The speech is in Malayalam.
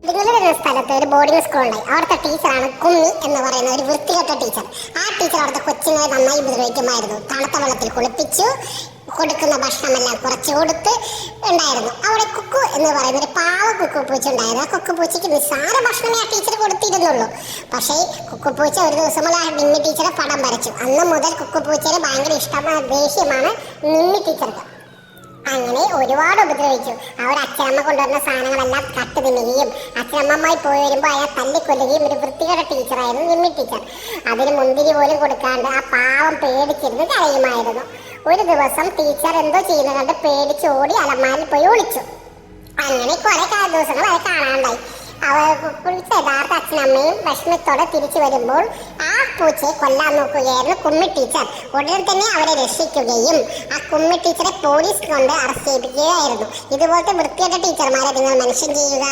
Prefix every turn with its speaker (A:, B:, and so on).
A: നിങ്ങൾ വരുന്ന സ്ഥലത്ത് ഒരു ബോർഡിംഗ് സ്കൂളുണ്ടായി. അവിടുത്തെ ടീച്ചറാണ് കുമ്മി എന്ന് പറയുന്ന ഒരു വൃത്തികെട്ട ടീച്ചർ. ആ ടീച്ചർ അവിടുത്തെ കൊച്ചുങ്ങളെ നന്നായി ഉപദ്രവിക്കുമായിരുന്നു. തണുത്ത വെള്ളത്തിൽ കുളിപ്പിച്ചു, കൊടുക്കുന്ന ഭക്ഷണമെല്ലാം കുറച്ച് കൊടുത്ത് ഉണ്ടായിരുന്നു. അവിടെ കുക്കു എന്ന് പറയുന്ന ഒരു പാവ കുക്കുപൂച്ച ഉണ്ടായിരുന്നു. ആ കുക്കുപൂച്ചയ്ക്ക് നിസ്സാര ഭക്ഷണമേ ആ ടീച്ചർ കൊടുത്തിരുന്നുള്ളൂ. പക്ഷേ കുക്കുപൂച്ച ഒരു ദിവസം ആ നിമ്മി ടീച്ചറെ പടം വരച്ചു. അന്ന് മുതൽ കുക്കുപൂച്ചയെ ഭയങ്കര ഇഷ്ടമായ ദേഷ്യമാണ് നിമ്മി ടീച്ചർക്ക്. അങ്ങനെ ഒരുപാട് ഉപദ്രവിച്ചു. അവർ അച്ഛനമ്മ കൊണ്ടുവരുന്ന സാധനങ്ങളെല്ലാം കട്ട് തിന്നുകയും അച്ഛനമ്മമായി പോയി വരുമ്പോൾ അയാൾ തല്ലിക്കൊല്ലുകയും ഒരു വൃത്തികെട്ട ടീച്ചറായിരുന്നു നിമ്മി ടീച്ചർ. അതിന് മുന്തിരി പോലും കൊടുക്കാണ്ട് ആ പാവം പേടിച്ചിരുന്ന് കരയുമായിരുന്നു. ഒരു ദിവസം ടീച്ചർ എന്തോ ചെയ്യുന്നത് കണ്ട് പേടിച്ച് ഓടി അലമാരിൽ പോയി ഒളിച്ചു. അങ്ങനെ കുറെ ദിവസങ്ങൾ അവരെ കാണാണ്ടായി. യഥാർത്ഥ അച്ഛനമ്മയും വിഷമത്തോടെ തിരിച്ചു വരുമ്പോൾ ആ പൂച്ചയെ കൊല്ലാൻ നോക്കുകയായിരുന്നു കുമ്മി ടീച്ചർ. ഉടനെ തന്നെ അവരെ രക്ഷിക്കുകയും ആ കുമ്മി ടീച്ചറെ പോലീസ് കൊണ്ട് അറസ്റ്റ് ചെയ്യിപ്പിക്കുകയായിരുന്നു. ഇതുപോലത്തെ വൃത്തികെട്ട ടീച്ചർമാരെ നിങ്ങൾ മെൻഷൻ ചെയ്യുക.